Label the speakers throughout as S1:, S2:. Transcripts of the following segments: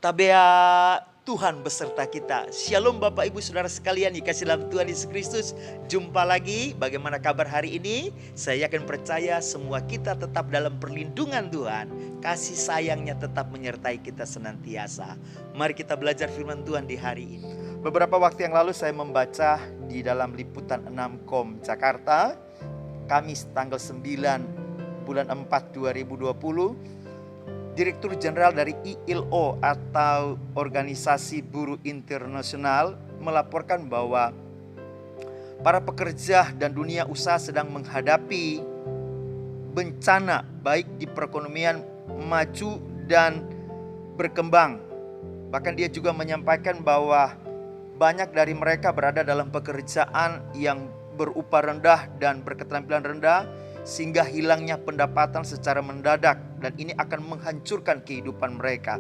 S1: Tabea Tuhan beserta kita. Shalom Bapak Ibu Saudara sekalian dikasih dalam Tuhan Yesus Kristus. Jumpa lagi, bagaimana kabar hari ini? Saya yakin percaya semua kita tetap dalam perlindungan Tuhan. Kasih sayangnya tetap menyertai kita senantiasa. Mari kita belajar firman Tuhan di hari ini. Beberapa waktu yang lalu saya membaca di dalam liputan 6kom Jakarta, Kamis tanggal 9 bulan 4 2020. Direktur Jenderal dari ILO atau Organisasi Buruh Internasional melaporkan bahwa para pekerja dan dunia usaha sedang menghadapi bencana baik di perekonomian maju dan berkembang. Bahkan dia juga menyampaikan bahwa banyak dari mereka berada dalam pekerjaan yang berupah rendah dan berketerampilan rendah, sehingga hilangnya pendapatan secara mendadak dan ini akan menghancurkan kehidupan mereka.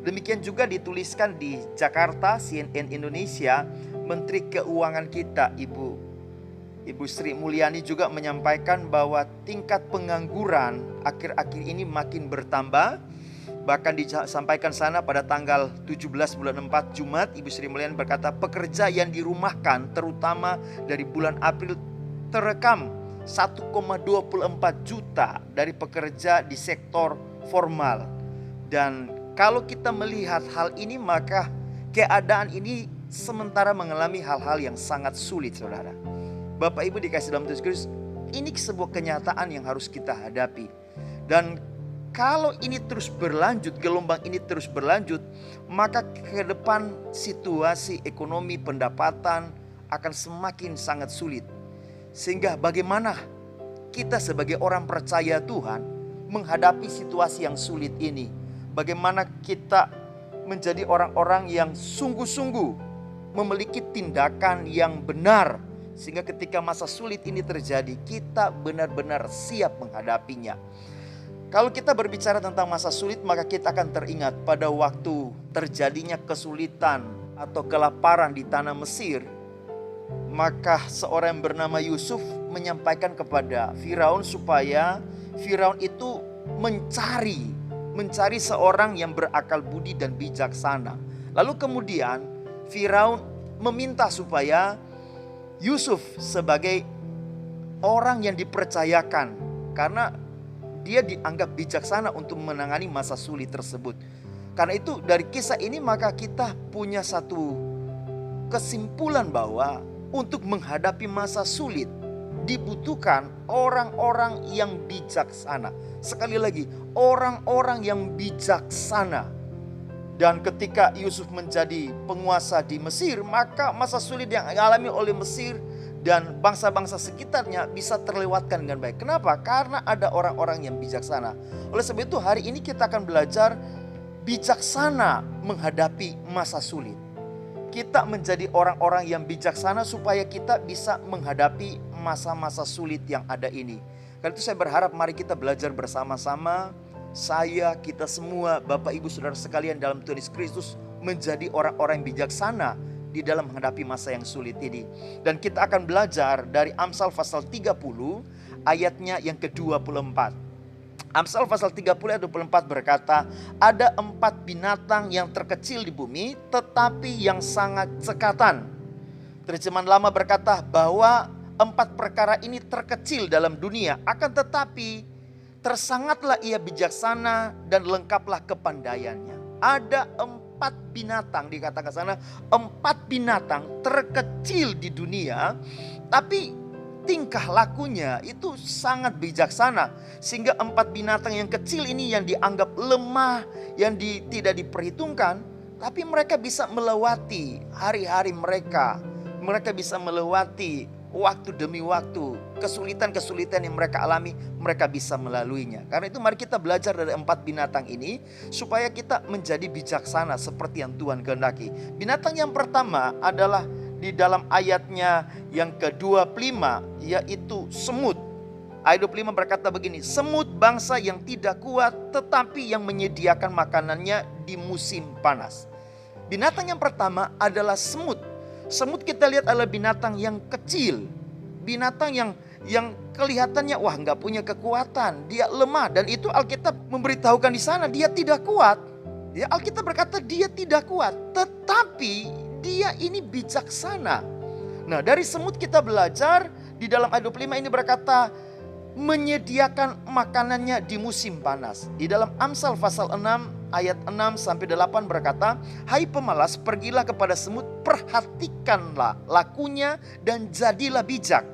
S1: Demikian juga dituliskan di Jakarta, CNN Indonesia, Menteri Keuangan kita Ibu Sri Mulyani juga menyampaikan bahwa tingkat pengangguran akhir-akhir ini makin bertambah. Bahkan disampaikan sana pada tanggal 17 bulan 4 Jumat, Ibu Sri Mulyani berkata pekerja yang dirumahkan terutama dari bulan April terekam 1,24 juta dari pekerja di sektor formal. Dan kalau kita melihat hal ini, maka keadaan ini sementara mengalami hal-hal yang sangat sulit, saudara. Bapak Ibu dikasih dalam Tuhan Yesus, ini sebuah kenyataan yang harus kita hadapi. Dan kalau ini terus berlanjut, gelombang ini terus berlanjut, maka ke depan situasi ekonomi pendapatan akan semakin sangat sulit. Sehingga bagaimana kita sebagai orang percaya Tuhan menghadapi situasi yang sulit ini? Bagaimana kita menjadi orang-orang yang sungguh-sungguh memiliki tindakan yang benar, sehingga ketika masa sulit ini terjadi, kita benar-benar siap menghadapinya. Kalau kita berbicara tentang masa sulit, maka kita akan teringat pada waktu terjadinya kesulitan atau kelaparan di tanah Mesir. Maka seorang yang bernama Yusuf menyampaikan kepada Firaun supaya Firaun itu mencari seorang yang berakal budi dan bijaksana. Lalu kemudian Firaun meminta supaya Yusuf sebagai orang yang dipercayakan, karena dia dianggap bijaksana untuk menangani masa sulit tersebut. Karena itu dari kisah ini maka kita punya satu kesimpulan bahwa untuk menghadapi masa sulit dibutuhkan orang-orang yang bijaksana. Sekali lagi, orang-orang yang bijaksana. Dan ketika Yusuf menjadi penguasa di Mesir, maka masa sulit yang dialami oleh Mesir dan bangsa-bangsa sekitarnya bisa terlewatkan dengan baik. Kenapa? Karena ada orang-orang yang bijaksana. Oleh sebab itu hari ini kita akan belajar bijaksana menghadapi masa sulit. Kita menjadi orang-orang yang bijaksana supaya kita bisa menghadapi masa-masa sulit yang ada ini. Karena itu saya berharap mari kita belajar bersama-sama. Saya, kita semua, Bapak Ibu Saudara sekalian dalam Tuhan Yesus Kristus menjadi orang-orang yang bijaksana di dalam menghadapi masa yang sulit ini. Dan kita akan belajar dari Amsal pasal 30 ayatnya yang ke-24. Amsal pasal 30 ayat 24 berkata, ada 4 binatang yang terkecil di bumi tetapi yang sangat cekatan. Terjemahan lama berkata bahwa 4 perkara ini terkecil dalam dunia, akan tetapi tersangatlah ia bijaksana dan lengkaplah kepandaiannya. Ada 4 binatang, dikatakan sana 4 binatang terkecil di dunia, tapi tingkah lakunya itu sangat bijaksana. Sehingga 4 binatang yang kecil ini yang dianggap lemah, yang tidak diperhitungkan, tapi mereka bisa melewati hari-hari mereka. Mereka bisa melewati waktu demi waktu. Kesulitan-kesulitan yang mereka alami, mereka bisa melaluinya. Karena itu mari kita belajar dari 4 binatang ini supaya kita menjadi bijaksana seperti yang Tuhan kehendaki. Binatang yang pertama adalah di dalam ayatnya yang ke-25, yaitu semut. Ayat 25 berkata begini, semut bangsa yang tidak kuat tetapi yang menyediakan makanannya di musim panas. Binatang yang pertama adalah semut. Semut kita lihat adalah binatang yang kecil. Binatang yang kelihatannya wah nggak punya kekuatan. Dia lemah dan itu Alkitab memberitahukan di sana dia tidak kuat. Ya, Alkitab berkata dia tidak kuat, tetapi dia ini bijaksana. Nah, dari semut kita belajar di dalam ayat 25 ini berkata menyediakan makanannya di musim panas. Di dalam Amsal pasal 6 ayat 6 sampai 8 berkata, "Hai pemalas, pergilah kepada semut, perhatikanlah lakunya dan jadilah bijak.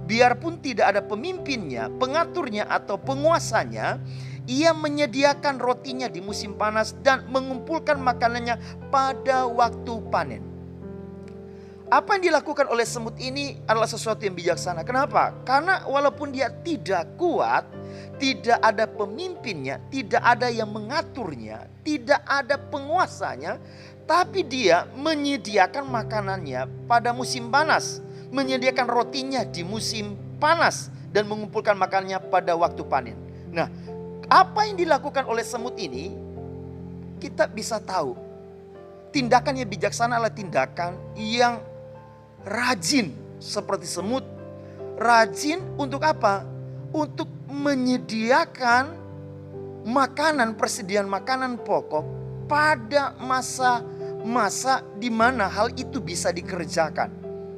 S1: Biarpun tidak ada pemimpinnya, pengaturnya atau penguasanya, ia menyediakan rotinya di musim panas dan mengumpulkan makanannya pada waktu panen." Apa yang dilakukan oleh semut ini adalah sesuatu yang bijaksana. Kenapa? Karena walaupun dia tidak kuat, tidak ada pemimpinnya, tidak ada yang mengaturnya, tidak ada penguasanya, tapi dia menyediakan makanannya pada musim panas, menyediakan rotinya di musim panas dan mengumpulkan makanannya pada waktu panen. Nah, apa yang dilakukan oleh semut ini, kita bisa tahu tindakan yang bijaksana adalah tindakan yang rajin seperti semut. Rajin untuk apa? Untuk menyediakan makanan, persediaan makanan pokok pada masa di mana hal itu bisa dikerjakan.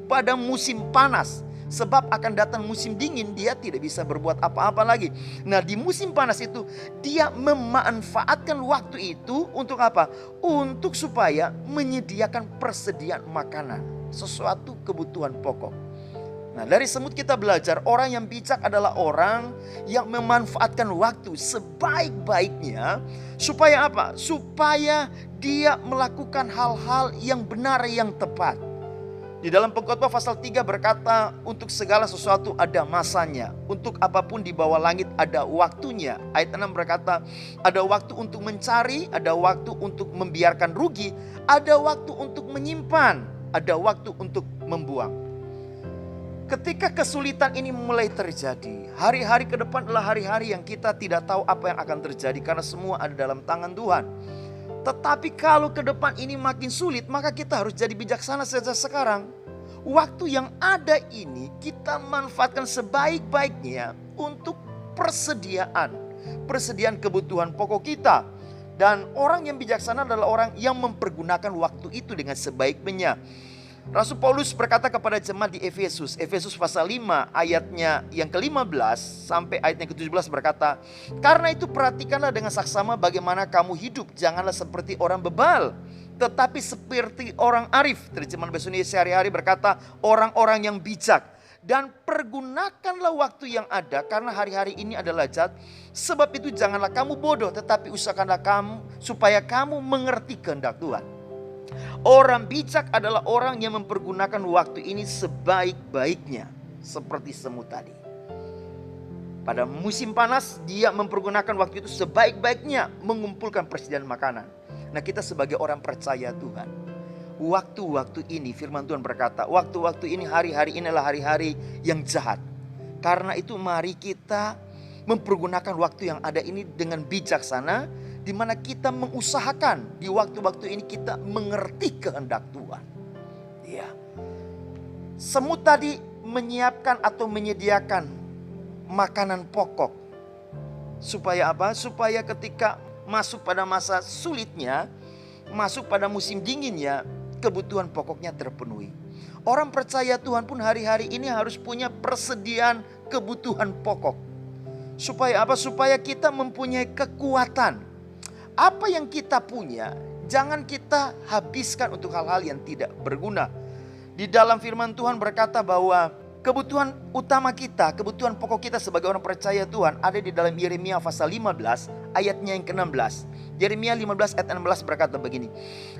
S1: Pada musim panas. Sebab akan datang musim dingin, dia tidak bisa berbuat apa-apa lagi. Nah, di musim panas itu dia memanfaatkan waktu itu untuk apa? Untuk supaya menyediakan persediaan makanan, sesuatu kebutuhan pokok. Nah, dari semut kita belajar orang yang bijak adalah orang yang memanfaatkan waktu sebaik-baiknya. Supaya apa? Supaya dia melakukan hal-hal yang benar, yang tepat. Di dalam Pengkhotbah pasal 3 berkata, untuk segala sesuatu ada masanya. Untuk apapun di bawah langit ada waktunya. Ayat 6 berkata, ada waktu untuk mencari, ada waktu untuk membiarkan rugi, ada waktu untuk menyimpan, ada waktu untuk membuang. Ketika kesulitan ini mulai terjadi, hari-hari ke depan adalah hari-hari yang kita tidak tahu apa yang akan terjadi karena semua ada dalam tangan Tuhan. Tetapi kalau ke depan ini makin sulit, maka kita harus jadi bijaksana sejak sekarang. Waktu yang ada ini kita manfaatkan sebaik-baiknya untuk persediaan kebutuhan pokok kita. Dan orang yang bijaksana adalah orang yang mempergunakan waktu itu dengan sebaik-baiknya. Rasul Paulus berkata kepada jemaat di Efesus, Efesus pasal 5 ayatnya yang ke-15 sampai ayatnya ke-17 berkata, karena itu perhatikanlah dengan saksama bagaimana kamu hidup, janganlah seperti orang bebal, tetapi seperti orang arif. Terjemahan bahasa Indonesia sehari-hari berkata, orang-orang yang bijak. Dan pergunakanlah waktu yang ada, karena hari-hari ini adalah jahat. Sebab itu janganlah kamu bodoh, tetapi usahakanlah kamu supaya kamu mengerti kehendak Tuhan. Orang bijak adalah orang yang mempergunakan waktu ini sebaik-baiknya, seperti semut tadi. Pada musim panas dia mempergunakan waktu itu sebaik-baiknya mengumpulkan persediaan makanan. Nah, kita sebagai orang percaya Tuhan, waktu-waktu ini firman Tuhan berkata, waktu-waktu ini, hari-hari ini adalah hari-hari yang jahat. Karena itu mari kita mempergunakan waktu yang ada ini dengan bijaksana, di mana kita mengusahakan di waktu-waktu ini kita mengerti kehendak Tuhan. Ya. Semut tadi menyiapkan atau menyediakan makanan pokok. Supaya apa? Supaya ketika masuk pada masa sulitnya, masuk pada musim dinginnya, kebutuhan pokoknya terpenuhi. Orang percaya Tuhan pun hari-hari ini harus punya persediaan kebutuhan pokok. Supaya apa? Supaya kita mempunyai kekuatan. Apa yang kita punya, jangan kita habiskan untuk hal-hal yang tidak berguna. Di dalam firman Tuhan berkata bahwa kebutuhan utama kita, kebutuhan pokok kita sebagai orang percaya Tuhan ada di dalam Yeremia pasal 15 ayatnya yang ke-16. Yeremia 15 ayat 16 berkata begini,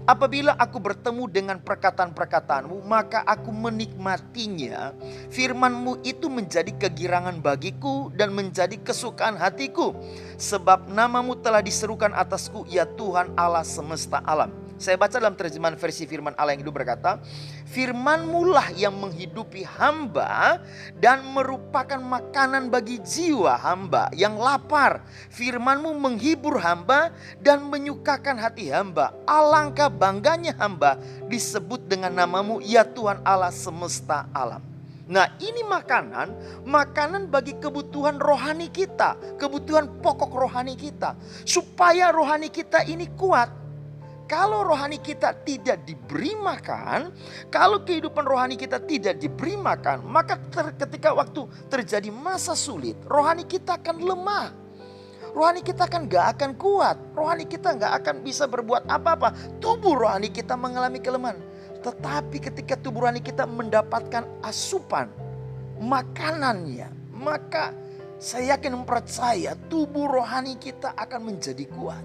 S1: apabila aku bertemu dengan perkataan-perkataanmu, maka aku menikmatinya. Firmanmu itu menjadi kegirangan bagiku dan menjadi kesukaan hatiku. Sebab namamu telah diserukan atasku, ya Tuhan Allah semesta alam. Saya baca dalam terjemahan versi firman Allah yang hidup berkata, firman-Mu lah yang menghidupi hamba dan merupakan makanan bagi jiwa hamba yang lapar. Firman-Mu menghibur hamba dan menyukakan hati hamba. Alangkah bangganya hamba disebut dengan namamu, ya Tuhan Allah semesta alam. Nah, ini makanan bagi kebutuhan rohani kita, kebutuhan pokok rohani kita. Supaya rohani kita ini kuat. kalau rohani kita tidak diberi makan, kalau kehidupan rohani kita tidak diberi makan, maka ketika waktu terjadi masa sulit, rohani kita akan lemah. Rohani kita kan gak akan kuat. Rohani kita gak akan bisa berbuat apa-apa. Tubuh rohani kita mengalami kelemahan. Tetapi ketika tubuh rohani kita mendapatkan asupan makanannya, maka saya yakin percaya tubuh rohani kita akan menjadi kuat.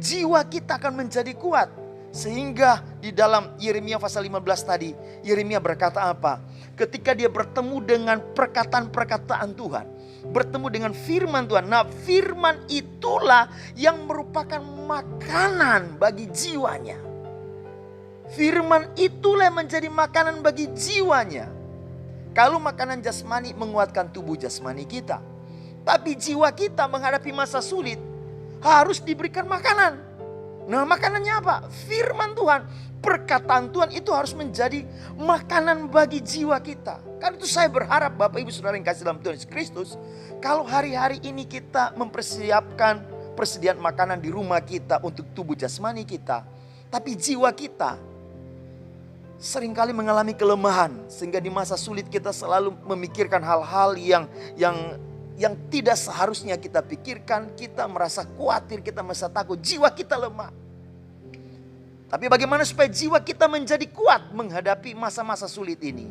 S1: Jiwa kita akan menjadi kuat. Sehingga di dalam Yeremia pasal 15 tadi, Yeremia berkata apa? Ketika dia bertemu dengan perkataan-perkataan Tuhan, bertemu dengan firman Tuhan. Nah, firman itulah yang merupakan makanan bagi jiwanya. Firman itulah yang menjadi makanan bagi jiwanya. Kalau makanan jasmani menguatkan tubuh jasmani kita, tapi jiwa kita menghadapi masa sulit harus diberikan makanan. Nah, makanannya apa? Firman Tuhan. Perkataan Tuhan itu harus menjadi makanan bagi jiwa kita. Karena itu saya berharap Bapak Ibu Saudara yang kasih dalam Tuhan Yesus Kristus, kalau hari-hari ini kita mempersiapkan persediaan makanan di rumah kita untuk tubuh jasmani kita, tapi jiwa kita seringkali mengalami kelemahan, sehingga di masa sulit kita selalu memikirkan hal-hal yang tidak seharusnya kita pikirkan. Kita merasa khawatir, kita merasa takut, jiwa kita lemah. Tapi bagaimana supaya jiwa kita menjadi kuat menghadapi masa-masa sulit ini?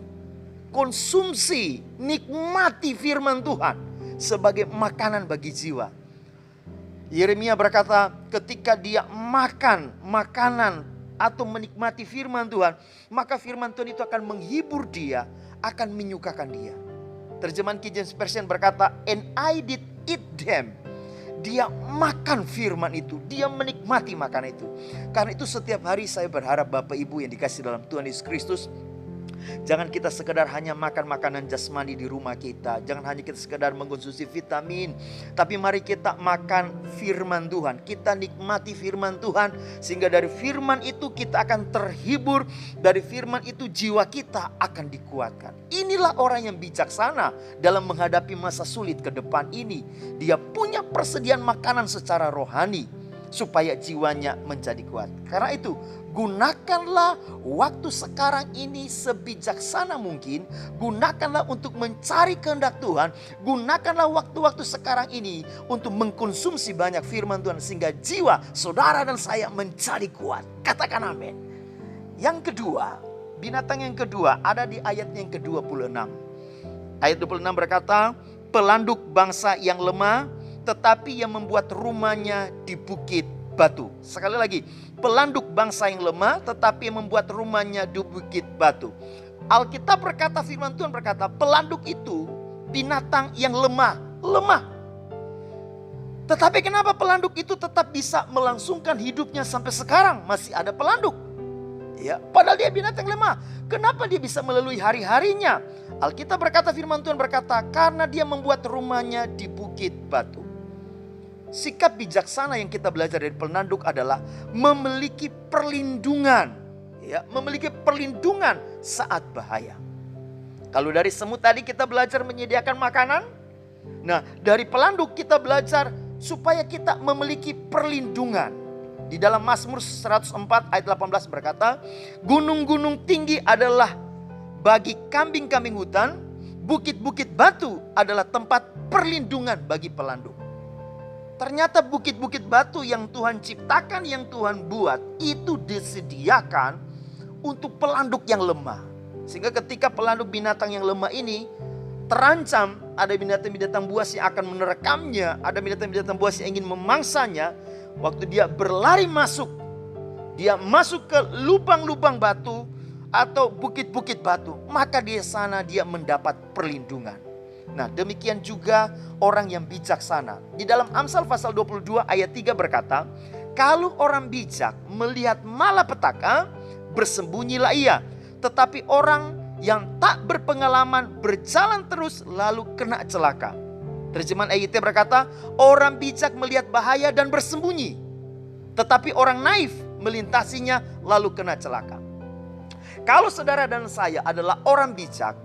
S1: Konsumsi, nikmati firman Tuhan sebagai makanan bagi jiwa. Yeremia berkata, ketika dia makan makanan atau menikmati firman Tuhan, maka firman Tuhan itu akan menghibur dia, akan menyukakan dia. Terjemahan King James Version berkata, and I did eat them. Dia makan firman itu, dia menikmati makan itu. Karena itu setiap hari saya berharap Bapak Ibu yang dikasih dalam Tuhan Yesus Kristus, jangan kita sekedar hanya makan makanan jasmani di rumah kita. Jangan hanya kita sekedar mengkonsumsi vitamin. Tapi mari kita makan firman Tuhan. Kita nikmati firman Tuhan. Sehingga dari firman itu kita akan terhibur. Dari firman itu jiwa kita akan dikuatkan. Inilah orang yang bijaksana dalam menghadapi masa sulit ke depan ini. Dia punya persediaan makanan secara rohani supaya jiwanya menjadi kuat. Karena itu, gunakanlah waktu sekarang ini sebijaksana mungkin. Gunakanlah untuk mencari kehendak Tuhan. Gunakanlah waktu-waktu sekarang ini untuk mengkonsumsi banyak firman Tuhan, sehingga jiwa saudara dan saya menjadi kuat. Katakan amin. Yang kedua, binatang yang kedua ada di ayat yang ke-26. Ayat 26 berkata, pelanduk bangsa yang lemah, tetapi yang membuat rumahnya di bukit batu. Sekali lagi, pelanduk bangsa yang lemah, tetapi yang membuat rumahnya di bukit batu. Alkitab berkata, firman Tuhan berkata, pelanduk itu binatang yang lemah. Tetapi kenapa pelanduk itu tetap bisa melangsungkan hidupnya sampai sekarang? Masih ada pelanduk. Ya, padahal dia binatang lemah. Kenapa dia bisa melalui hari-harinya? Alkitab berkata, firman Tuhan berkata, karena dia membuat rumahnya di bukit batu. Sikap bijaksana yang kita belajar dari pelanduk adalah memiliki perlindungan. Ya, memiliki perlindungan saat bahaya. Kalau dari semut tadi kita belajar menyediakan makanan. Nah, dari pelanduk kita belajar supaya kita memiliki perlindungan. Di dalam Mazmur 104 ayat 18 berkata, gunung-gunung tinggi adalah bagi kambing-kambing hutan, bukit-bukit batu adalah tempat perlindungan bagi pelanduk. Ternyata bukit-bukit batu yang Tuhan ciptakan, yang Tuhan buat, itu disediakan untuk pelanduk yang lemah. Sehingga ketika pelanduk binatang yang lemah ini terancam, ada binatang-binatang buas yang akan menerekamnya, ada binatang-binatang buas yang ingin memangsanya. Waktu dia berlari masuk, dia masuk ke lubang-lubang batu atau bukit-bukit batu, maka di sana dia mendapat perlindungan. Nah, demikian juga orang yang bijaksana. Di dalam Amsal pasal 22 ayat 3 berkata, kalau orang bijak melihat malapetaka, bersembunyilah ia. Tetapi orang yang tak berpengalaman berjalan terus lalu kena celaka. Terjemahan AYT berkata, orang bijak melihat bahaya dan bersembunyi. Tetapi orang naif melintasinya lalu kena celaka. Kalau saudara dan saya adalah orang bijak,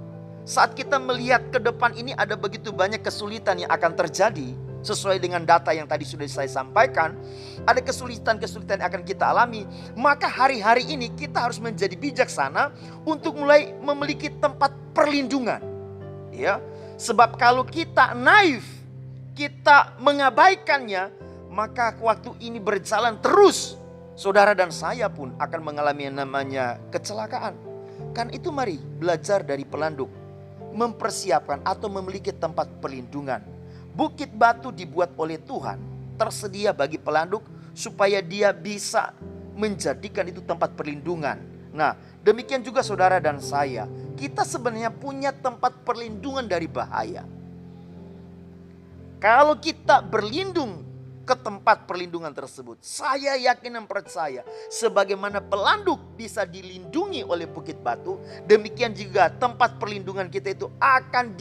S1: saat kita melihat ke depan ini ada begitu banyak kesulitan yang akan terjadi, sesuai dengan data yang tadi sudah saya sampaikan, ada kesulitan-kesulitan yang akan kita alami. Maka hari-hari ini kita harus menjadi bijaksana untuk mulai memiliki tempat perlindungan. Ya, sebab kalau kita naif, kita mengabaikannya, maka waktu ini berjalan terus, saudara dan saya pun akan mengalami yang namanya kecelakaan. Kan itu mari belajar dari pelanduk, mempersiapkan atau memiliki tempat perlindungan. Bukit batu dibuat oleh Tuhan, tersedia bagi pelanduk supaya dia bisa menjadikan itu tempat perlindungan. Nah, demikian juga saudara dan saya, kita sebenarnya punya tempat perlindungan dari bahaya. Kalau kita berlindung ke tempat perlindungan tersebut, saya yakin dan percaya sebagaimana pelanduk bisa dilindungi oleh bukit batu, demikian juga tempat perlindungan kita itu akan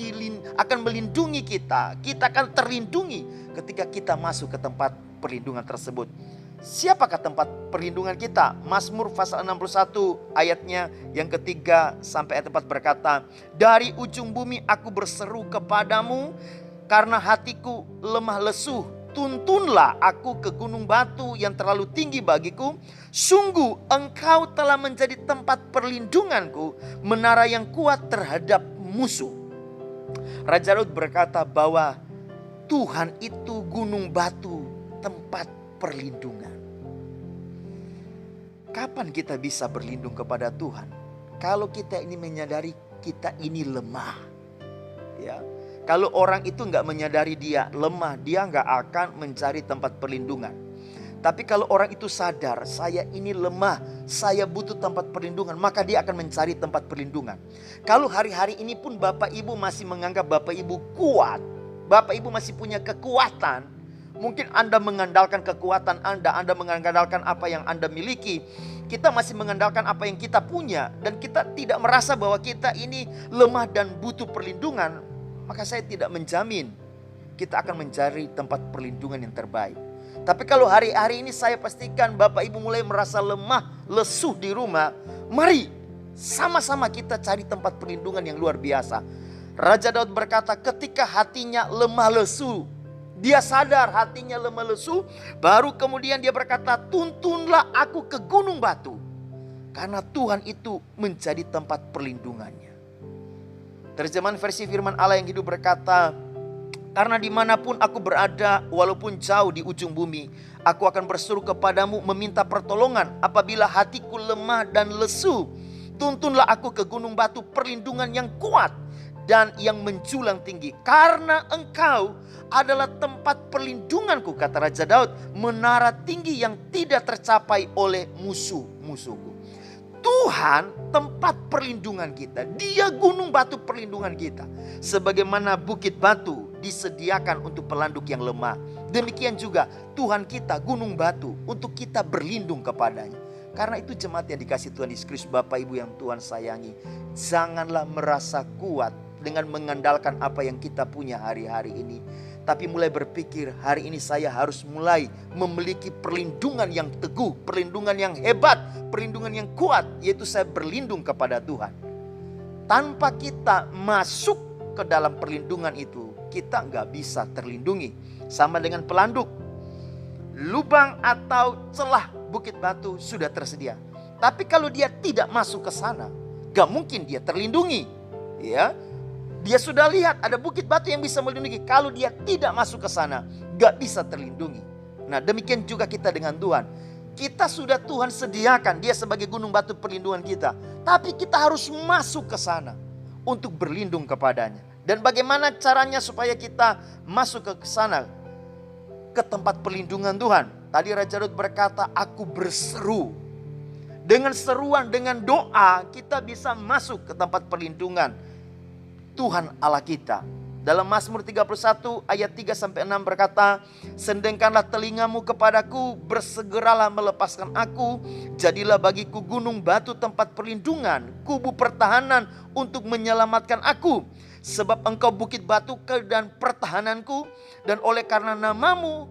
S1: melindungi kita. Kita akan terlindungi ketika kita masuk ke tempat perlindungan tersebut. Siapakah tempat perlindungan kita? Mazmur pasal 61 ayatnya yang ketiga sampai ayat 4 berkata, dari ujung bumi aku berseru kepadamu karena hatiku lemah lesuh. Tuntunlah aku ke gunung batu yang terlalu tinggi bagiku. Sungguh engkau telah menjadi tempat perlindunganku, menara yang kuat terhadap musuh. Raja Daud berkata bahwa Tuhan itu gunung batu, tempat perlindungan. Kapan kita bisa berlindung kepada Tuhan? Kalau kita ini menyadari kita ini lemah. Ya. Kalau orang itu nggak menyadari dia lemah, dia nggak akan mencari tempat perlindungan. Tapi kalau orang itu sadar, saya ini lemah, saya butuh tempat perlindungan, maka dia akan mencari tempat perlindungan. Kalau hari-hari ini pun Bapak Ibu masih menganggap Bapak Ibu kuat, Bapak Ibu masih punya kekuatan, mungkin Anda mengandalkan kekuatan Anda mengandalkan apa yang Anda miliki. Kita masih mengandalkan apa yang kita punya, dan kita tidak merasa bahwa kita ini lemah dan butuh perlindungan. Maka saya tidak menjamin kita akan mencari tempat perlindungan yang terbaik. Tapi kalau hari-hari ini saya pastikan Bapak Ibu mulai merasa lemah, lesuh di rumah, mari sama-sama kita cari tempat perlindungan yang luar biasa. Raja Daud berkata ketika hatinya lemah lesuh, dia sadar hatinya lemah lesuh, baru kemudian dia berkata, tuntunlah aku ke gunung batu, karena Tuhan itu menjadi tempat perlindungannya. Terjemahan versi firman Allah yang hidup berkata, karena dimanapun aku berada, walaupun jauh di ujung bumi, aku akan berseru kepadamu meminta pertolongan apabila hatiku lemah dan lesu. Tuntunlah aku ke gunung batu, perlindungan yang kuat dan yang menjulang tinggi. Karena engkau adalah tempat perlindunganku, kata Raja Daud, menara tinggi yang tidak tercapai oleh musuh-musuhku. Tuhan tempat perlindungan kita. Dia gunung batu perlindungan kita. Sebagaimana bukit batu disediakan untuk pelanduk yang lemah, demikian juga Tuhan kita gunung batu untuk kita berlindung kepadanya. Karena itu jemaat yang dikasih Tuhan Yesus Kristus, Bapak Ibu yang Tuhan sayangi, janganlah merasa kuat dengan mengandalkan apa yang kita punya hari-hari ini. Tapi mulai berpikir, hari ini saya harus mulai memiliki perlindungan yang teguh, perlindungan yang hebat, perlindungan yang kuat, yaitu saya berlindung kepada Tuhan. Tanpa kita masuk ke dalam perlindungan itu, kita nggak bisa terlindungi. Sama dengan pelanduk, lubang atau celah bukit batu sudah tersedia. Tapi kalau dia tidak masuk ke sana, nggak mungkin dia terlindungi. Ya, dia sudah lihat ada bukit batu yang bisa melindungi. Kalau dia tidak masuk ke sana, gak bisa terlindungi. Nah, demikian juga kita dengan Tuhan. Kita sudah Tuhan sediakan dia sebagai gunung batu perlindungan kita. Tapi kita harus masuk ke sana untuk berlindung kepadanya. Dan bagaimana caranya supaya kita masuk ke sana, ke tempat perlindungan Tuhan? Tadi Raja Daud berkata, aku berseru. Dengan seruan, dengan doa, kita bisa masuk ke tempat perlindungan Tuhan Allah kita. Dalam Mazmur 31 ayat 3-6 berkata, sendengkanlah telingamu kepadaku, bersegeralah melepaskan aku, jadilah bagiku gunung batu tempat perlindungan, kubu pertahanan untuk menyelamatkan aku. Sebab engkau bukit batu dan pertahananku, dan oleh karena namamu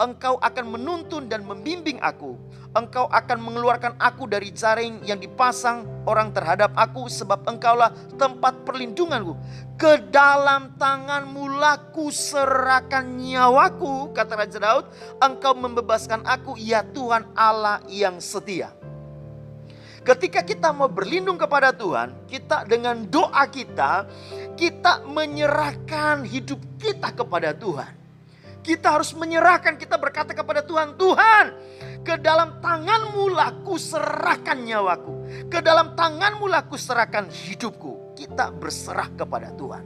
S1: engkau akan menuntun dan membimbing aku. engkau akan mengeluarkan aku dari jaring yang dipasang orang terhadap aku, sebab engkaulah tempat perlindunganku. Ke dalam tanganmu lah kuserahkan nyawaku, kata Raja Daud. Engkau membebaskan aku, ya Tuhan Allah yang setia. Ketika kita mau berlindung kepada Tuhan, kita dengan doa kita menyerahkan hidup kita kepada Tuhan. Kita harus menyerahkan, kita berkata kepada Tuhan, Tuhan, ke dalam tanganmu lah kuserahkan nyawaku. Ke dalam tanganmu lah kuserahkan hidupku. Kita berserah kepada Tuhan.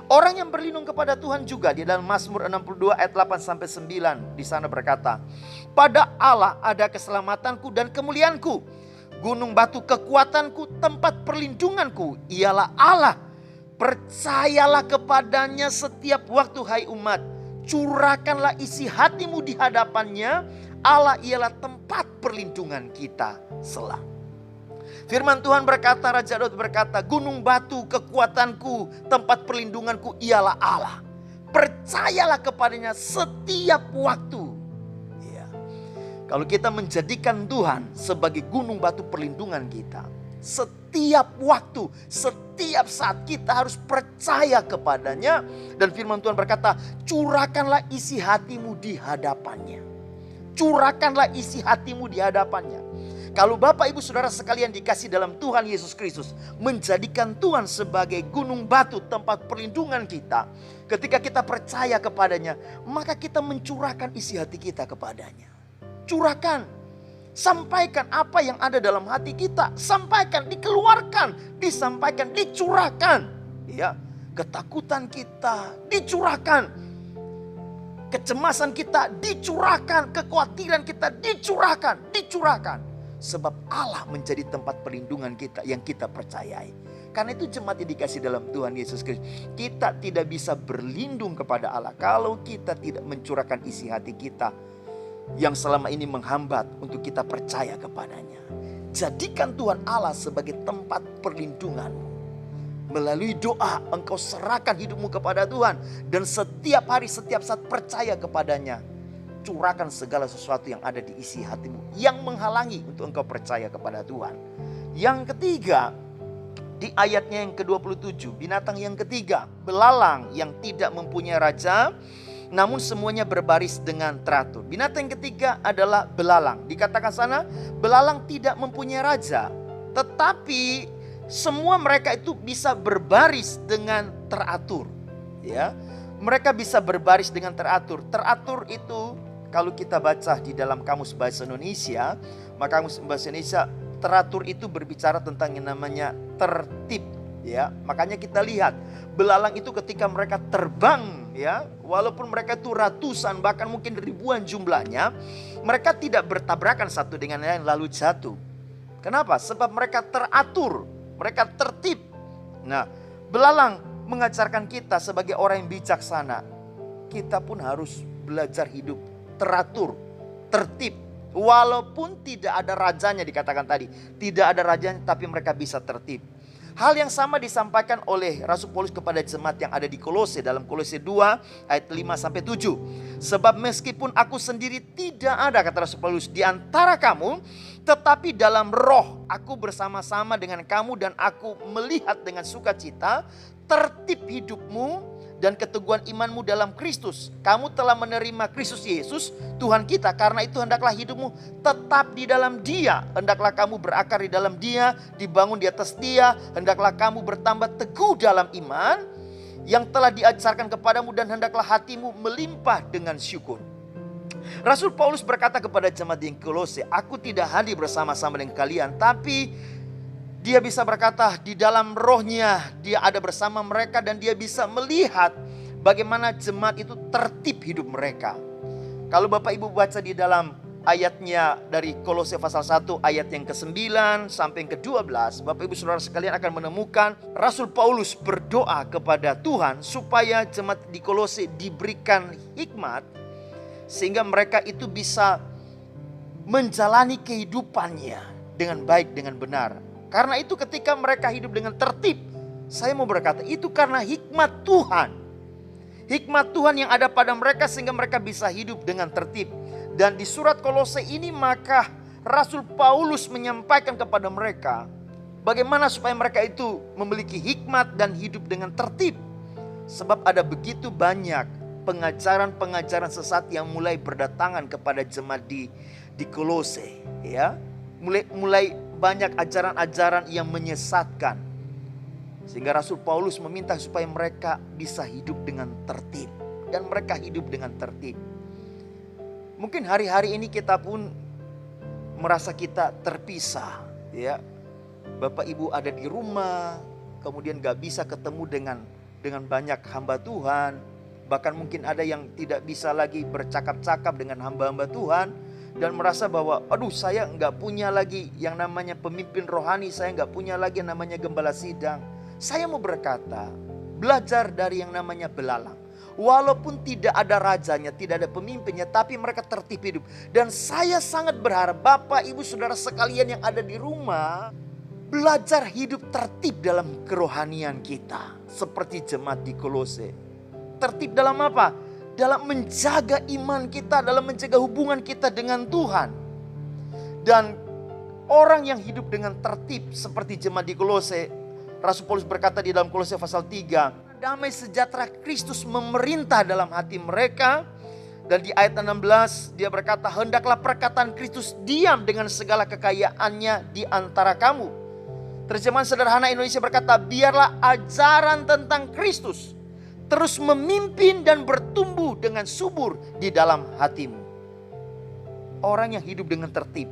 S1: Orang yang berlindung kepada Tuhan juga di dalam Mazmur 62 ayat 8-9 di sana berkata, pada Allah ada keselamatanku dan kemuliaanku. Gunung batu kekuatanku, tempat perlindunganku, ialah Allah. Percayalah kepadanya setiap waktu, hai umat. Curahkanlah isi hatimu di hadapannya. Allah ialah tempat perlindungan kita sela. Firman Tuhan berkata, Raja Daud berkata, gunung batu kekuatanku, tempat perlindunganku ialah Allah. Percayalah kepadanya setiap waktu. Ya. Kalau kita menjadikan Tuhan sebagai gunung batu perlindungan kita, setiap waktu, setiap saat kita harus percaya kepadanya. Dan firman Tuhan berkata, curahkanlah isi hatimu di hadapannya. Curahkanlah isi hatimu di hadapannya. Kalau Bapak Ibu Saudara sekalian dikasih dalam Tuhan Yesus Kristus, menjadikan Tuhan sebagai gunung batu tempat perlindungan kita. Ketika kita percaya kepadanya, maka kita mencurahkan isi hati kita kepadanya. Curahkan. Sampaikan apa yang ada dalam hati kita. Sampaikan, dikeluarkan, disampaikan, dicurahkan. Ya, ketakutan kita dicurahkan. Kecemasan kita dicurahkan. Kekhawatiran kita dicurahkan. Sebab Allah menjadi tempat perlindungan kita yang kita percayai. Karena itu jemaat yang dikasih dalam Tuhan Yesus Kristus, kita tidak bisa berlindung kepada Allah kalau kita tidak mencurahkan isi hati kita yang selama ini menghambat untuk kita percaya kepadanya. Jadikan Tuhan Allah sebagai tempat perlindunganmu. Melalui doa engkau serahkan hidupmu kepada Tuhan. Dan setiap hari, setiap saat percaya kepadanya. Curahkan segala sesuatu yang ada di isi hatimu yang menghalangi untuk engkau percaya kepada Tuhan. Yang ketiga, di ayatnya yang ke-27, binatang yang ketiga, belalang yang tidak mempunyai raja, namun semuanya berbaris dengan teratur. Binatang yang ketiga adalah belalang. Dikatakan sana, belalang tidak mempunyai raja, tetapi semua mereka itu bisa berbaris dengan teratur. Ya, mereka bisa berbaris dengan teratur. Teratur itu kalau kita baca di dalam Kamus Bahasa Indonesia, maka Kamus Bahasa Indonesia, teratur itu berbicara tentang yang namanya tertib. Ya, makanya kita lihat belalang itu ketika mereka terbang, ya, walaupun mereka itu ratusan bahkan mungkin ribuan jumlahnya, mereka tidak bertabrakan satu dengan lain lalu jatuh. Kenapa? Sebab mereka teratur, mereka tertib. Nah, belalang mengajarkan kita sebagai orang yang bijaksana, kita pun harus belajar hidup teratur, tertib. Walaupun tidak ada rajanya, dikatakan tadi, tidak ada rajanya, tapi mereka bisa tertib. Hal yang sama disampaikan oleh Rasul Paulus kepada jemaat yang ada di Kolose dalam Kolose 2 ayat 5-7. Sebab meskipun aku sendiri tidak ada, kata Rasul Paulus, di antara kamu, tetapi dalam roh aku bersama-sama dengan kamu dan aku melihat dengan sukacita tertib hidupmu dan keteguhan imanmu dalam Kristus. Kamu telah menerima Kristus Yesus Tuhan kita. Karena itu hendaklah hidupmu tetap di dalam Dia. Hendaklah kamu berakar di dalam Dia, dibangun di atas Dia. Hendaklah kamu bertambah teguh dalam iman yang telah diajarkan kepadamu, dan hendaklah hatimu melimpah dengan syukur. Rasul Paulus berkata kepada jemaat di Kolose, aku tidak hadir bersama-sama dengan kalian, tapi dia bisa berkata di dalam rohnya dia ada bersama mereka dan dia bisa melihat bagaimana jemaat itu tertib hidup mereka. Kalau Bapak Ibu baca di dalam ayatnya dari Kolose pasal 1 ayat yang ke-9 sampai yang ke-12, Bapak Ibu Saudara sekalian akan menemukan Rasul Paulus berdoa kepada Tuhan supaya jemaat di Kolose diberikan hikmat sehingga mereka itu bisa menjalani kehidupannya dengan baik, dengan benar. Karena itu ketika mereka hidup dengan tertib, saya mau berkata itu karena hikmat Tuhan. Hikmat Tuhan yang ada pada mereka sehingga mereka bisa hidup dengan tertib. Dan di surat Kolose ini maka Rasul Paulus menyampaikan kepada mereka bagaimana supaya mereka itu memiliki hikmat dan hidup dengan tertib. Sebab ada begitu banyak pengajaran-pengajaran sesat yang mulai berdatangan kepada jemaat di Kolose, ya. Mulai banyak ajaran-ajaran yang menyesatkan. Sehingga Rasul Paulus meminta supaya mereka bisa hidup dengan tertib. Dan mereka hidup dengan tertib. Mungkin hari-hari ini kita pun merasa kita terpisah, ya. Bapak Ibu ada di rumah, kemudian gak bisa ketemu dengan banyak hamba Tuhan. Bahkan mungkin ada yang tidak bisa lagi bercakap-cakap dengan hamba-hamba Tuhan. Dan merasa bahwa aduh, saya gak punya lagi yang namanya pemimpin rohani, saya gak punya lagi yang namanya gembala sidang. Saya mau berkata, belajar dari yang namanya belalang. Walaupun tidak ada rajanya, tidak ada pemimpinnya, tapi mereka tertib hidup. Dan saya sangat berharap Bapak Ibu Saudara sekalian yang ada di rumah belajar hidup tertib dalam kerohanian kita. Seperti jemaat di Kolose. Tertib dalam apa? Dalam menjaga iman kita, dalam menjaga hubungan kita dengan Tuhan. Dan orang yang hidup dengan tertib seperti jemaat di Kolose, Rasul Paulus berkata di dalam Kolose pasal 3, damai sejahtera Kristus memerintah dalam hati mereka. Dan di ayat 16 dia berkata, hendaklah perkataan Kristus diam dengan segala kekayaannya di antara kamu. Terjemahan sederhana Indonesia berkata, biarlah ajaran tentang Kristus terus memimpin dan bertumbuh dengan subur di dalam hatimu. Orang yang hidup dengan tertib,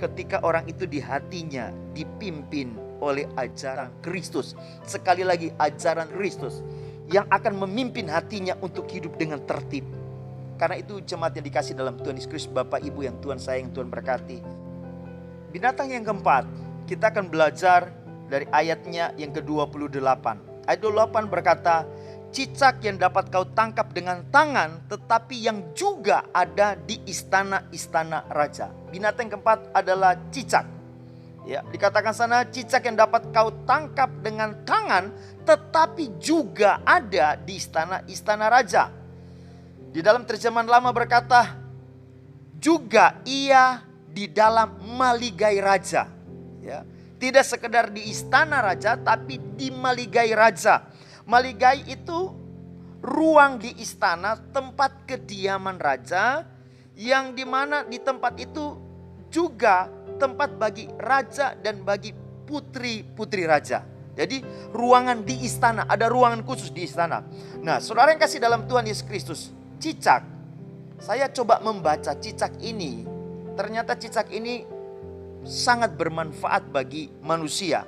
S1: ketika orang itu di hatinya dipimpin oleh ajaran Kristus. Sekali lagi, ajaran Kristus yang akan memimpin hatinya untuk hidup dengan tertib. Karena itu jemaat yang dikasih dalam Tuhan Yesus Kristus, Bapak Ibu yang Tuhan sayang, Tuhan berkati. Binatang yang keempat, kita akan belajar dari ayatnya yang ke-28. Ayat 28 berkata, cicak yang dapat kau tangkap dengan tangan, tetapi yang juga ada di istana-istana raja. Binatang yang keempat adalah cicak. Ya, dikatakan sana cicak yang dapat kau tangkap dengan tangan, tetapi juga ada di istana-istana raja. Di dalam terjemahan lama berkata, juga ia di dalam maligai raja. Ya, tidak sekedar di istana raja, tapi di maligai raja. Maligai itu ruang di istana, tempat kediaman raja, yang dimana di tempat itu juga tempat bagi raja dan bagi putri-putri raja. Jadi ruangan di istana, ada ruangan khusus di istana. Nah, saudara yang kasih dalam Tuhan Yesus Kristus, cicak, saya coba membaca cicak ini. Ternyata cicak ini sangat bermanfaat bagi manusia.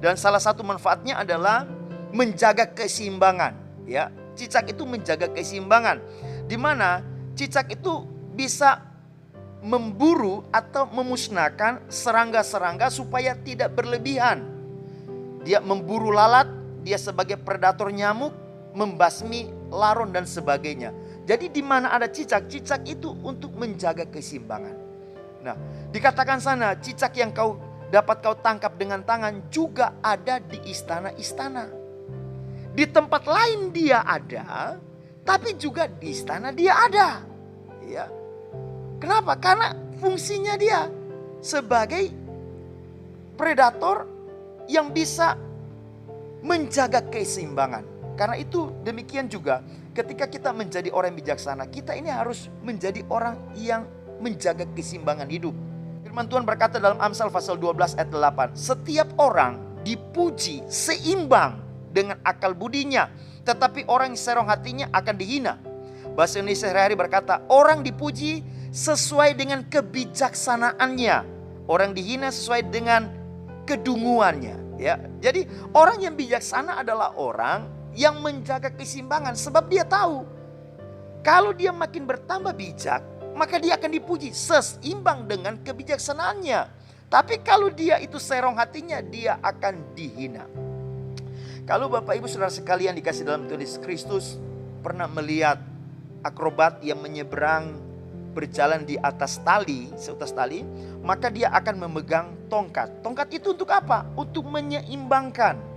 S1: Dan salah satu manfaatnya adalah menjaga keseimbangan. Ya, cicak itu menjaga keseimbangan. Di mana cicak itu bisa memburu atau memusnahkan serangga-serangga supaya tidak berlebihan. Dia memburu lalat, dia sebagai predator nyamuk, membasmi laron dan sebagainya. Jadi di mana ada cicak, cicak itu untuk menjaga keseimbangan. Nah, dikatakan sana cicak yang dapat kau tangkap dengan tangan juga ada di istana-istana. Di tempat lain dia ada, tapi juga di istana dia ada. Ya. Kenapa? Karena fungsinya dia sebagai predator yang bisa menjaga keseimbangan. Karena itu demikian juga ketika kita menjadi orang yang bijaksana, kita ini harus menjadi orang yang menjaga keseimbangan hidup. Firman Tuhan berkata dalam Amsal pasal 12 ayat 8, setiap orang dipuji seimbang dengan akal budinya, tetapi orang yang serong hatinya akan dihina. Bahasa Indonesia sehari-hari berkata, orang dipuji sesuai dengan kebijaksanaannya, orang dihina sesuai dengan kedunguannya. Ya, jadi orang yang bijaksana adalah orang yang menjaga keseimbangan, sebab dia tahu kalau dia makin bertambah bijak, maka dia akan dipuji seimbang dengan kebijaksanaannya. Tapi kalau dia itu serong hatinya, dia akan dihina. Kalau Bapak Ibu Saudara sekalian dikasih dalam Tuhan Yesus Kristus pernah melihat akrobat yang menyeberang berjalan di atas tali, seutas tali, maka dia akan memegang tongkat. Tongkat itu untuk apa? Untuk menyeimbangkan.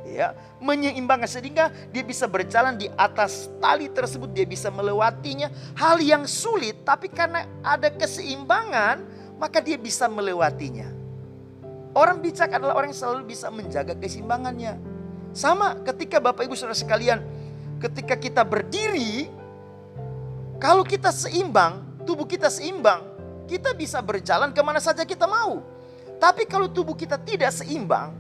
S1: Ya, menyeimbangkan sehingga dia bisa berjalan di atas tali tersebut, dia bisa melewatinya. Hal yang sulit, tapi karena ada keseimbangan, maka dia bisa melewatinya. Orang bijak adalah orang yang selalu bisa menjaga keseimbangannya. Sama ketika Bapak Ibu Saudara sekalian, ketika kita berdiri, kalau kita seimbang, tubuh kita seimbang, kita bisa berjalan kemana saja kita mau. Tapi kalau tubuh kita tidak seimbang,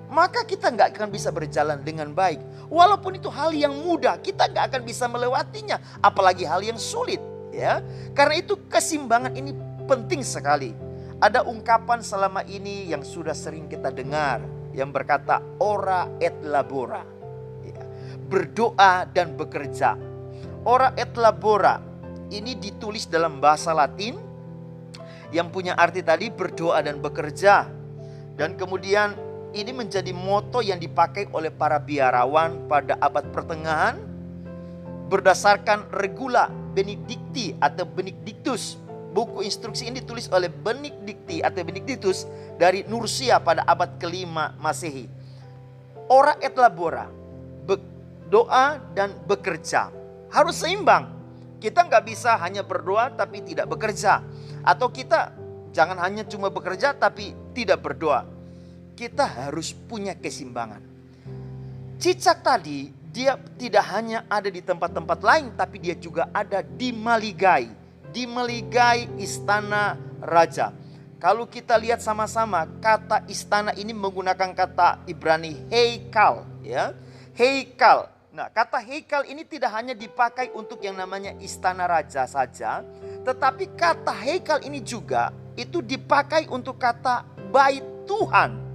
S1: maka kita nggak akan bisa berjalan dengan baik. Walaupun itu hal yang mudah, kita nggak akan bisa melewatinya. Apalagi hal yang sulit. Ya, karena itu keseimbangan ini penting sekali. Ada ungkapan selama ini yang sudah sering kita dengar, yang berkata ora et labora. Ya, berdoa dan bekerja. Ora et labora ini ditulis dalam bahasa Latin yang punya arti tadi berdoa dan bekerja. Dan kemudian ini menjadi moto yang dipakai oleh para biarawan pada abad pertengahan berdasarkan regula Benedicti atau Benedictus. Buku instruksi ini ditulis oleh Benedicti atau Benedictus dari Nursia pada abad kelima Masehi. Ora et labora, doa dan bekerja harus seimbang. Kita nggak bisa hanya berdoa tapi tidak bekerja, atau kita jangan hanya cuma bekerja tapi tidak berdoa. Kita harus punya keseimbangan. Cicak tadi dia tidak hanya ada di tempat-tempat lain, tapi dia juga ada di Maligai. Di Maligai istana raja. Kalau kita lihat sama-sama, kata istana ini menggunakan kata Ibrani heikal, ya. Heikal. Nah, kata heikal ini tidak hanya dipakai untuk yang namanya istana raja saja, tetapi kata heikal ini juga itu dipakai untuk kata bait Tuhan.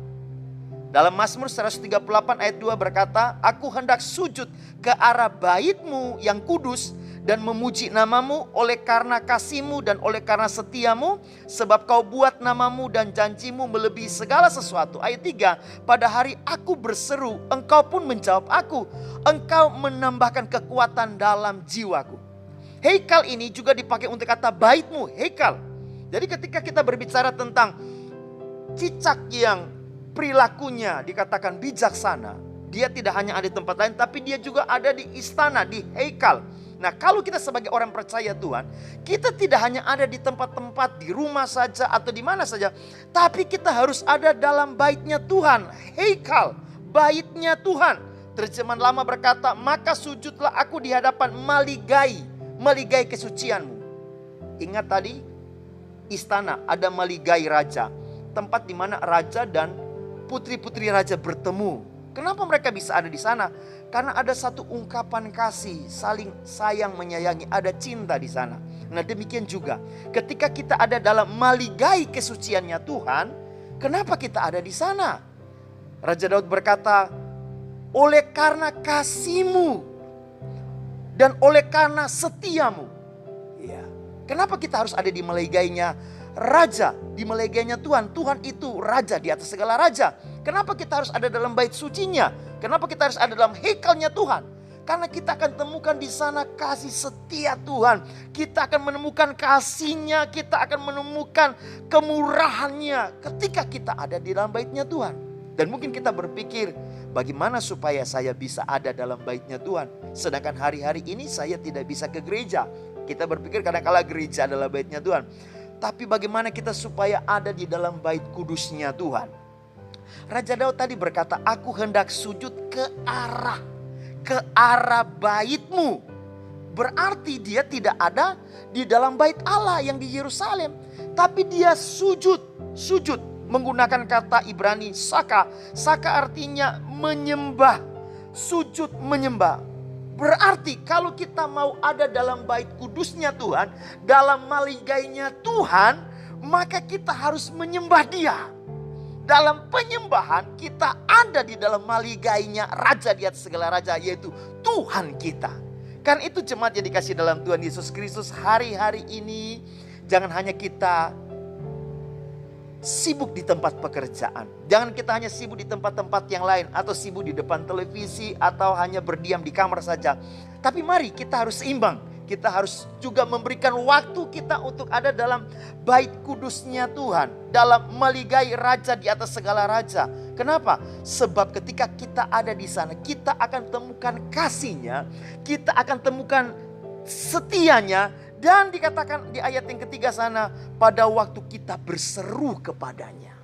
S1: Dalam Mazmur 138 ayat 2 berkata, aku hendak sujud ke arah bait-Mu yang kudus dan memuji namamu oleh karena kasih-Mu dan oleh karena setiamu, sebab Kau buat namamu dan janji-Mu melebihi segala sesuatu. Ayat 3, pada hari aku berseru, Engkau pun menjawab aku. Engkau menambahkan kekuatan dalam jiwaku. Heikal ini juga dipakai untuk kata bait-Mu, heikal. Jadi ketika kita berbicara tentang cicak yang perilakunya dikatakan bijaksana, dia tidak hanya ada di tempat lain, tapi dia juga ada di istana, di heikal. Nah, kalau kita sebagai orang percaya Tuhan, kita tidak hanya ada di tempat-tempat, di rumah saja atau di mana saja, tapi kita harus ada dalam baitnya Tuhan, heikal, baitnya Tuhan. Terjemahan lama berkata, maka sujudlah aku di hadapan maligai kesucianmu. Ingat tadi, istana ada maligai raja, tempat di mana raja dan putri-putri raja bertemu. Kenapa mereka bisa ada di sana? Karena ada satu ungkapan kasih, saling sayang menyayangi, ada cinta di sana. Nah, demikian juga ketika kita ada dalam maligai kesuciannya Tuhan, kenapa kita ada di sana? Raja Daud berkata, oleh karena kasih-Mu dan oleh karena setiamu. Ya. Kenapa kita harus ada di maligainya raja, di maligainya Tuhan? Tuhan itu raja di atas segala raja. Kenapa kita harus ada dalam bait sucinya? Kenapa kita harus ada dalam heikalnya Tuhan? Karena kita akan temukan di sana kasih setia Tuhan. Kita akan menemukan kasih-Nya, kita akan menemukan kemurahan-Nya ketika kita ada di dalam baitnya Tuhan. Dan mungkin kita berpikir, bagaimana supaya saya bisa ada dalam baitnya Tuhan? Sedangkan hari-hari ini saya tidak bisa ke gereja. Kita berpikir kadang-kala gereja adalah baitnya Tuhan. Tapi bagaimana kita supaya ada di dalam bait kudusnya Tuhan? Raja Daud tadi berkata, aku hendak sujud ke arah bait-Mu. Berarti dia tidak ada di dalam bait Allah yang di Yerusalem. Tapi dia sujud menggunakan kata Ibrani saka. Saka artinya menyembah, sujud menyembah. Berarti kalau kita mau ada dalam bait kudusnya Tuhan, dalam maligainya Tuhan, maka kita harus menyembah Dia. Dalam penyembahan kita ada di dalam maligainya raja di atas segala raja, yaitu Tuhan kita. Kan itu jemaat yang dikasih dalam Tuhan Yesus Kristus, hari-hari ini jangan hanya kita sibuk di tempat pekerjaan. Jangan kita hanya sibuk di tempat-tempat yang lain, atau sibuk di depan televisi, atau hanya berdiam di kamar saja. Tapi mari kita harus seimbang. Kita harus juga memberikan waktu kita untuk ada dalam bait kudusnya Tuhan, dalam maligai raja di atas segala raja. Kenapa? Sebab ketika kita ada di sana, kita akan temukan kasih-Nya, kita akan temukan setianya, Dan dikatakan di ayat yang ketiga sana, pada waktu kita berseru kepadanya,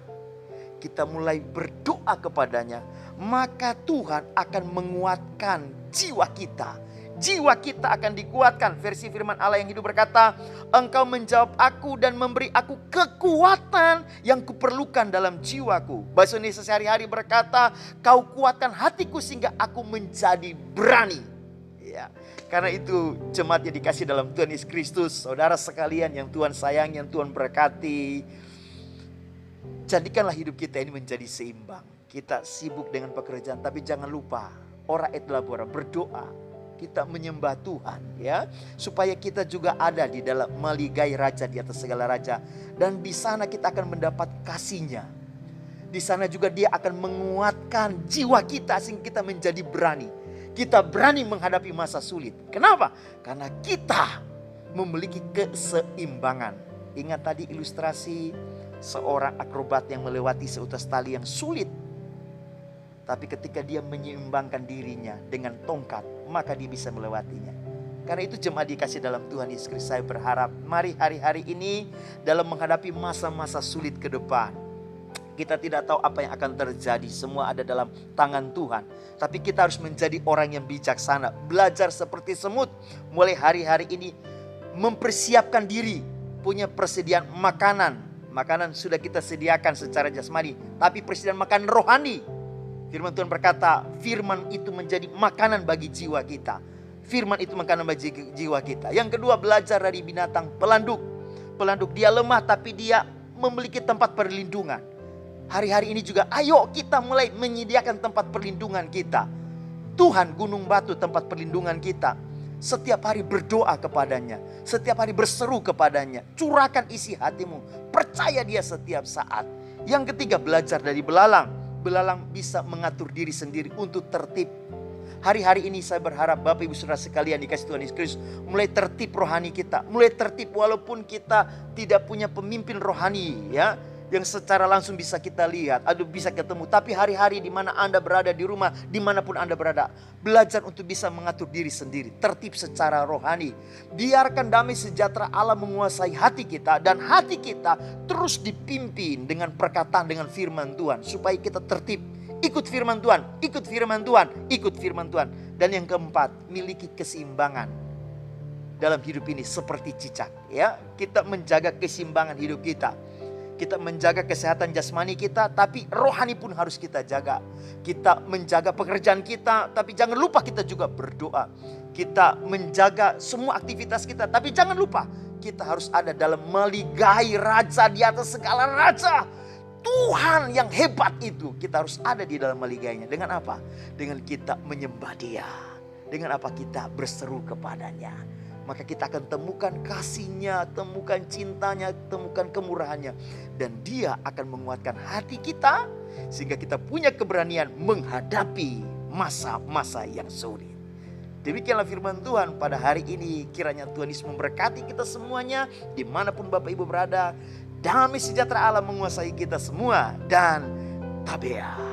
S1: kita mulai berdoa kepadanya, maka Tuhan akan menguatkan jiwa kita. Jiwa kita akan dikuatkan. Versi firman Allah yang hidup berkata, engkau menjawab aku dan memberi aku kekuatan yang kuperlukan dalam jiwaku. Bahasa Indonesia sehari-hari berkata, kau kuatkan hatiku sehingga aku menjadi berani. Ya, karena itu jemaat yang dikasih dalam Tuhan Yesus Kristus, saudara sekalian yang Tuhan sayang, yang Tuhan berkati, jadikanlah hidup kita ini menjadi seimbang. Kita sibuk dengan pekerjaan, tapi jangan lupa ora et labora, berdoa. Kita menyembah Tuhan, ya, supaya kita juga ada di dalam meligai raja di atas segala raja, dan di sana kita akan mendapat kasih-Nya. Di sana juga Dia akan menguatkan jiwa kita sehingga kita menjadi berani. Kita berani menghadapi masa sulit. Kenapa? Karena kita memiliki keseimbangan. Ingat tadi ilustrasi seorang akrobat yang melewati seutas tali yang sulit. Tapi ketika dia menyeimbangkan dirinya dengan tongkat, maka dia bisa melewatinya. Karena itu jemaat dikasih dalam Tuhan Yesus Kristus, saya berharap mari hari-hari ini dalam menghadapi masa-masa sulit ke depan. Kita tidak tahu apa yang akan terjadi, semua ada dalam tangan Tuhan. Tapi kita harus menjadi orang yang bijaksana, belajar seperti semut. Mulai hari-hari ini mempersiapkan diri, punya persediaan makanan. Makanan sudah kita sediakan secara jasmani, tapi persediaan makanan rohani. Firman Tuhan berkata, firman itu menjadi makanan bagi jiwa kita. Firman itu makanan bagi jiwa kita. Yang kedua, belajar dari binatang pelanduk. Pelanduk dia lemah tapi dia memiliki tempat perlindungan. Hari-hari ini juga ayo kita mulai menyediakan tempat perlindungan kita. Tuhan gunung batu tempat perlindungan kita. Setiap hari berdoa kepadanya. Setiap hari berseru kepadanya. Curahkan isi hatimu. Percaya Dia setiap saat. Yang ketiga, belajar dari belalang. Belalang bisa mengatur diri sendiri untuk tertib. Hari-hari ini saya berharap Bapak Ibu Saudara sekalian dikasih Tuhan Yesus Kristus, mulai tertib rohani kita. Mulai tertib walaupun kita tidak punya pemimpin rohani, ya, yang secara langsung bisa kita lihat, bisa ketemu. Tapi hari-hari di mana Anda berada, di rumah, dimanapun Anda berada, belajar untuk bisa mengatur diri sendiri, tertib secara rohani. Biarkan damai sejahtera Allah menguasai hati kita, dan hati kita terus dipimpin dengan perkataan, dengan firman Tuhan, supaya kita tertib. Ikut firman Tuhan, ikut firman Tuhan, ikut firman Tuhan. Dan yang keempat, miliki keseimbangan dalam hidup ini seperti cicak, ya. Kita menjaga keseimbangan hidup kita. Kita menjaga kesehatan jasmani kita, tapi rohani pun harus kita jaga. Kita menjaga pekerjaan kita, tapi jangan lupa kita juga berdoa. Kita menjaga semua aktivitas kita, tapi jangan lupa kita harus ada dalam meligai raja di atas segala raja. Tuhan yang hebat itu, kita harus ada di dalam meligainya. Dengan apa? Dengan kita menyembah Dia. Dengan apa? Kita berseru kepadanya. Maka kita akan temukan kasih-Nya, temukan cintanya, temukan kemurahannya. Dan Dia akan menguatkan hati kita, sehingga kita punya keberanian menghadapi masa-masa yang sulit. Demikianlah firman Tuhan pada hari ini. Kiranya Tuhan Yesus memberkati kita semuanya, dimanapun Bapak Ibu berada. Damai sejahtera Allah menguasai kita semua. Dan tabea.